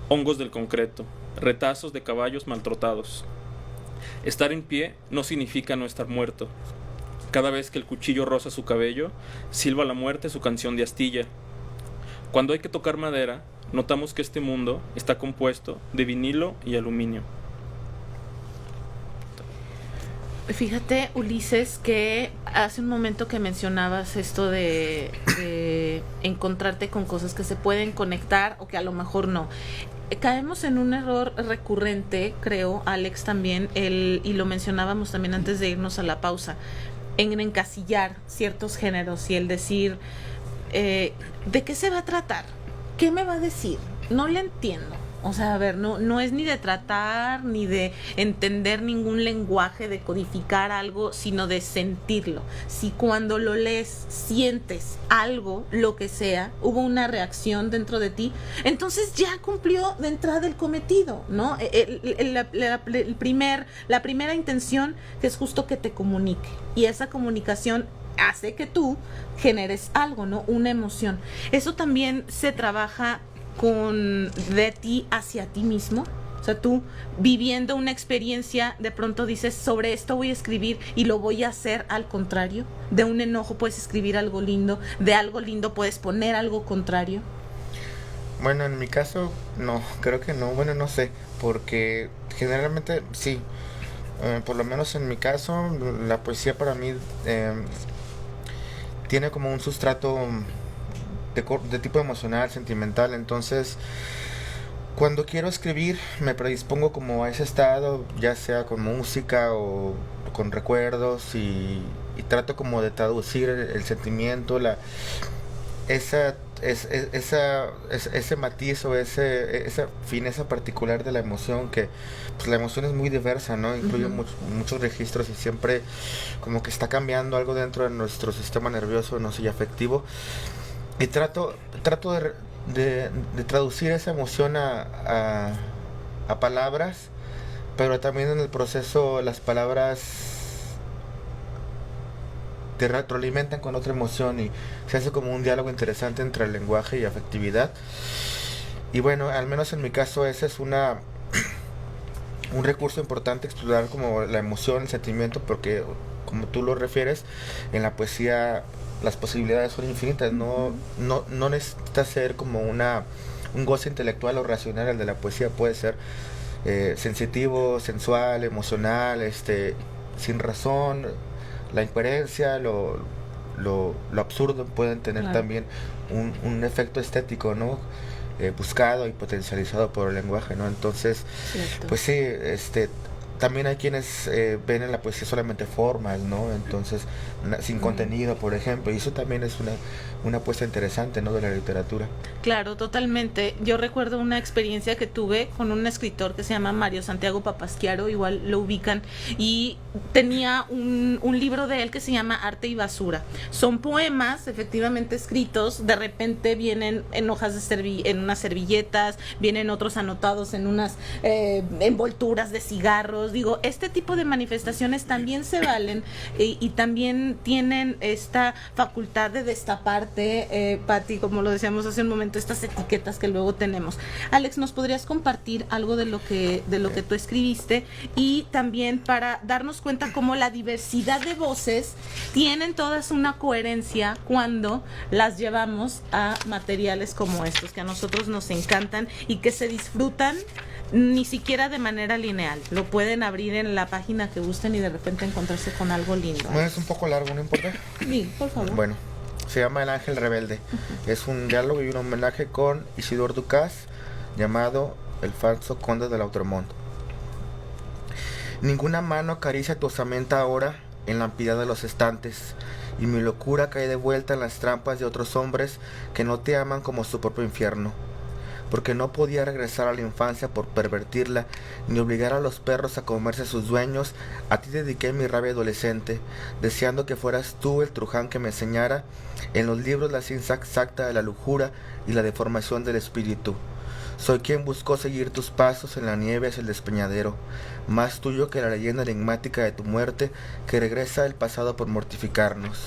hongos del concreto, retazos de caballos maltratados. Estar en pie no significa no estar muerto. Cada vez que el cuchillo roza su cabello, silba la muerte su canción de astilla. Cuando hay que tocar madera, notamos que este mundo está compuesto de vinilo y aluminio. Fíjate, Ulises, que hace un momento que mencionabas esto de encontrarte con cosas que se pueden conectar o que a lo mejor no. Caemos en un error recurrente, creo, Alex también, y lo mencionábamos también antes de irnos a la pausa, en encasillar ciertos géneros y el decir, ¿de qué se va a tratar? ¿Qué me va a decir? No le entiendo. O sea, a ver, no es ni de tratar, ni de entender ningún lenguaje, de codificar algo, sino de sentirlo. Si cuando lo lees sientes algo, lo que sea, hubo una reacción dentro de ti, entonces ya cumplió de entrada el cometido, ¿no? La primera intención, que es justo que te comunique. Y esa comunicación hace que tú generes algo, ¿no? Una emoción. Eso también se trabaja de ti hacia ti mismo. O sea, tú viviendo una experiencia, de pronto dices, sobre esto voy a escribir y lo voy a hacer al contrario. De un enojo puedes escribir algo lindo, de algo lindo puedes poner algo contrario. Bueno, en mi caso, no, creo que no. Bueno, no sé, porque generalmente sí. Por lo menos en mi caso, la poesía para mí tiene como un sustrato de tipo emocional, sentimental. Entonces, cuando quiero escribir, me predispongo como a ese estado, ya sea con música o con recuerdos, y trato como de traducir el sentimiento, esa ese matiz o esa fineza particular de la emoción, que pues la emoción es muy diversa, ¿no? Incluye muchos registros y siempre como que está cambiando algo dentro de nuestro sistema nervioso, no sé, y afectivo. Y trato de traducir esa emoción a palabras, pero también en el proceso las palabras te retroalimentan con otra emoción y se hace como un diálogo interesante entre el lenguaje y afectividad. Y bueno, al menos en mi caso ese es un recurso importante, explorar como la emoción, el sentimiento, porque como tú lo refieres, en la poesía las posibilidades son infinitas. No necesita ser como un goce intelectual o racional. El de la poesía puede ser sensitivo, sensual, emocional, sin razón. La incoherencia, lo absurdo pueden tener también un efecto estético, ¿no? Buscado y potencializado por el lenguaje, ¿no? Entonces, pues sí, también hay quienes ven en la poesía solamente formas, ¿no? Entonces, sin contenido, por ejemplo, y eso también es una apuesta interesante, ¿no? De la literatura. Claro, totalmente. Yo recuerdo una experiencia que tuve con un escritor que se llama Mario Santiago Papasquiaro, igual lo ubican, y tenía un libro de él que se llama Arte y Basura. Son poemas efectivamente escritos, de repente vienen en hojas en unas servilletas, vienen otros anotados en unas envolturas de cigarros. Digo, este tipo de manifestaciones también se valen y también tienen esta facultad de destaparte, Pati, como lo decíamos hace un momento, estas etiquetas que luego tenemos. Alex, ¿nos podrías compartir algo de lo que tú escribiste? Y también para darnos cuenta cómo la diversidad de voces tienen todas una coherencia cuando las llevamos a materiales como estos, que a nosotros nos encantan y que se disfrutan ni siquiera de manera lineal. Lo pueden abrir en la página que gusten y de repente encontrarse con algo lindo. Bueno, es un poco largo, ¿no importa? Sí, por favor. Bueno, se llama El Ángel Rebelde. Es un diálogo y un homenaje con Isidore Ducas, llamado El falso conde de Lautremont. Ninguna mano acaricia tu osamenta ahora en la piedad de los estantes, y mi locura cae de vuelta en las trampas de otros hombres que no te aman como su propio infierno. Porque no podía regresar a la infancia por pervertirla, ni obligar a los perros a comerse a sus dueños, a ti dediqué mi rabia adolescente, deseando que fueras tú el Truján que me enseñara en los libros la ciencia exacta de la lujuria y la deformación del espíritu. Soy quien buscó seguir tus pasos en la nieve hacia el despeñadero, más tuyo que la leyenda enigmática de tu muerte que regresa del pasado por mortificarnos.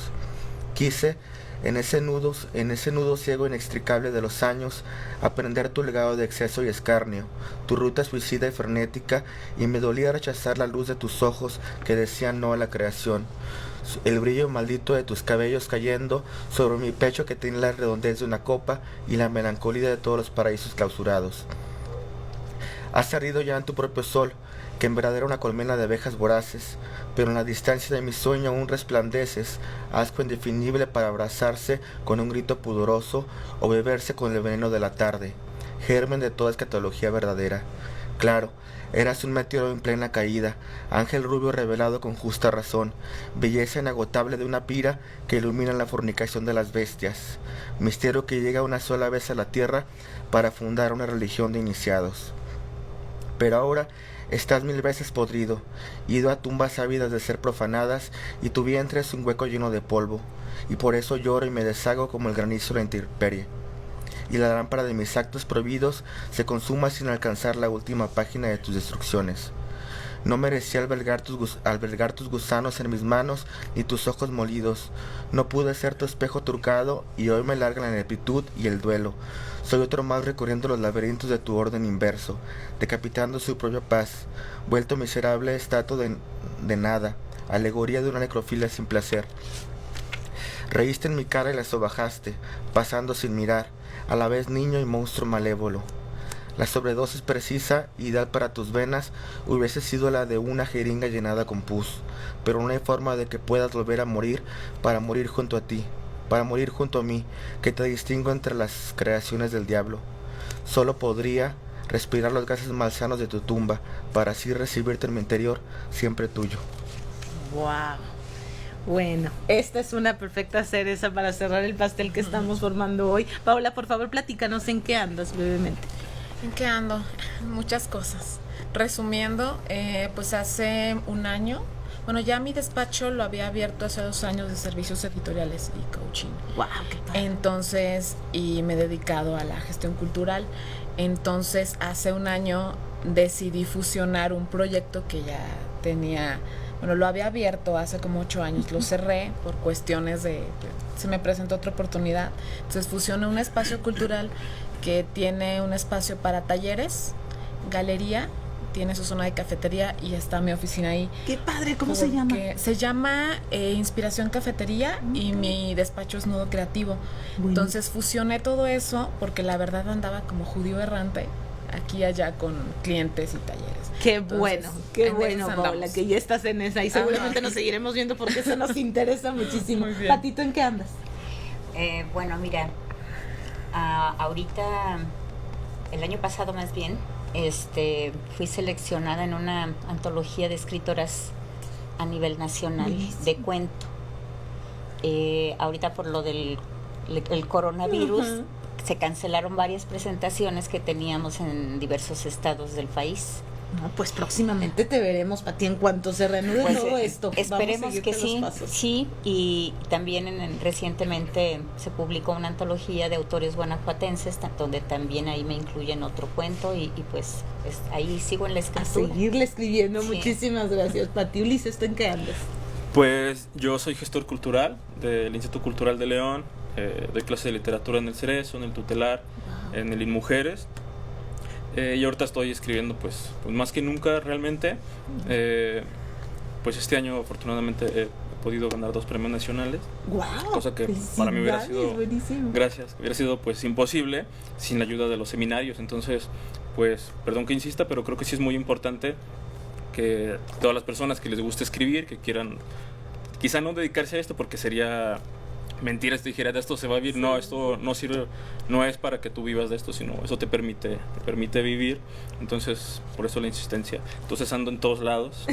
Quise, en ese nudo ciego inextricable de los años, aprender tu legado de exceso y escarnio, tu ruta suicida y frenética, y me dolía rechazar la luz de tus ojos que decían no a la creación, el brillo maldito de tus cabellos cayendo sobre mi pecho que tiene la redondez de una copa y la melancolía de todos los paraísos clausurados. Has ardido ya en tu propio sol, que en verdad era una colmena de abejas voraces, pero en la distancia de mi sueño aún resplandeces, asco indefinible para abrazarse con un grito pudoroso o beberse con el veneno de la tarde, germen de toda escatología verdadera. Claro, eras un meteoro en plena caída, ángel rubio revelado con justa razón, belleza inagotable de una pira que ilumina la fornicación de las bestias, misterio que llega una sola vez a la tierra para fundar una religión de iniciados. Pero ahora estás 1000 veces podrido, ido a tumbas ávidas de ser profanadas, y tu vientre es un hueco lleno de polvo, y por eso lloro y me deshago como el granizo de la intemperie. Y la lámpara de mis actos prohibidos se consuma sin alcanzar la última página de tus destrucciones. No merecía albergar tus gusanos en mis manos, ni tus ojos molidos. No pude ser tu espejo trucado, y hoy me larga la ineptitud y el duelo. Soy otro más recorriendo los laberintos de tu orden inverso, decapitando su propia paz, vuelto miserable estatua de nada, alegoría de una necrofilia sin placer. Reíste en mi cara y la sobajaste, pasando sin mirar, a la vez niño y monstruo malévolo. La sobredosis precisa, ideal para tus venas, hubiese sido la de una jeringa llenada con pus, pero no hay forma de que puedas volver a morir para morir junto a ti, para morir junto a mí, que te distingo entre las creaciones del diablo. Solo podría respirar los gases malsanos de tu tumba, para así recibirte en mi interior, siempre tuyo. Wow. Bueno, esta es una perfecta cereza para cerrar el pastel que estamos formando hoy. Paola, por favor, platícanos en qué andas brevemente. ¿En qué ando? Muchas cosas. Resumiendo, pues hace un año, bueno, ya mi despacho lo había abierto hace 2 años de servicios editoriales y coaching. Wow, qué padre. Entonces, y me he dedicado a la gestión cultural. Entonces, hace un año decidí fusionar un proyecto que ya tenía, bueno, lo había abierto hace como 8 años, lo cerré por cuestiones se me presentó otra oportunidad. Entonces, fusioné un espacio cultural que tiene un espacio para talleres, galería, tiene su zona de cafetería y está mi oficina ahí. Qué padre, ¿cómo se llama? Se llama Inspiración Cafetería y mi despacho es Nudo Creativo. Bueno. Entonces fusioné todo eso porque la verdad andaba como judío errante aquí y allá con clientes y talleres. Qué Entonces, bueno, qué en bueno, esas Paola, andamos. que ya estás en esa y seguramente nos seguiremos viendo porque eso nos interesa muchísimo. Muy bien. Patito, ¿en qué andas? Bueno, mira, ahorita, el año pasado más bien, fui seleccionada en una antología de escritoras a nivel nacional. Buenísimo. De cuento. Ahorita por lo del el coronavirus, Ujú. se cancelaron varias presentaciones que teníamos en diversos estados del país. No, pues próximamente te veremos, Pati, en cuanto se reanude Pues, todo esto. Vamos a esperemos seguirte que los sí, pasos. sí, y también recientemente se publicó una antología de autores guanajuatenses, donde también ahí me incluyen otro cuento y pues ahí sigo en la A escritura. seguirle escribiendo. Sí. Muchísimas gracias, Pati. Ulises, ¿tú en qué andas? Pues yo soy gestor cultural del Instituto Cultural de León, doy clase de literatura en el Cerezo, en el Tutelar, en el InMujeres. Y ahorita estoy escribiendo pues más que nunca realmente. Pues este año afortunadamente he podido ganar 2 premios nacionales, Wow, cosa que para mí hubiera sido, buenísimo. gracias, hubiera sido pues imposible sin la ayuda de los seminarios. Entonces pues perdón que insista, pero creo que sí es muy importante que todas las personas que les guste escribir, que quieran quizá no dedicarse a esto porque sería mentira si dijera de esto se va a vivir. No, esto no sirve, no es para que tú vivas de esto, sino eso te permite vivir. Entonces por eso la insistencia. Entonces ando en todos lados,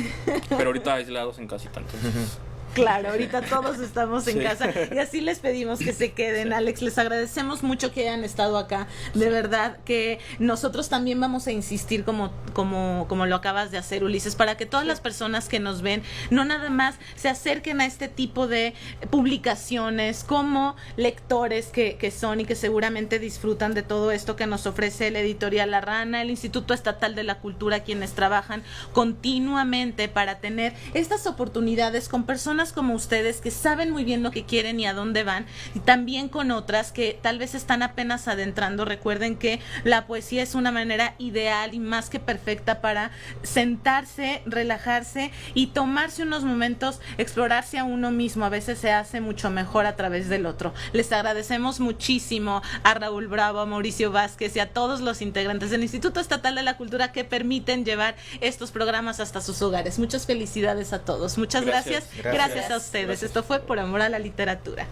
pero ahorita aislados en casita. Entonces Claro, ahorita todos estamos en Sí. casa y así les pedimos que se queden. Sí. Alex, les agradecemos mucho que hayan estado acá. De verdad que nosotros también vamos a insistir como lo acabas de hacer, Ulises, para que todas las personas que nos ven no nada más se acerquen a este tipo de publicaciones como lectores que son y que seguramente disfrutan de todo esto que nos ofrece la editorial La Rana, el Instituto Estatal de la Cultura, quienes trabajan continuamente para tener estas oportunidades con personas como ustedes que saben muy bien lo que quieren y a dónde van, y también con otras que tal vez están apenas adentrando. Recuerden que la poesía es una manera ideal y más que perfecta para sentarse, relajarse y tomarse unos momentos, explorarse a uno mismo. A veces se hace mucho mejor a través del otro. Les agradecemos muchísimo a Raúl Bravo, a Mauricio Vázquez y a todos los integrantes del Instituto Estatal de la Cultura que permiten llevar estos programas hasta sus hogares. Muchas felicidades a todos. Muchas gracias. Gracias. Gracias a ustedes. Gracias. Esto fue Por Amor a la Literatura.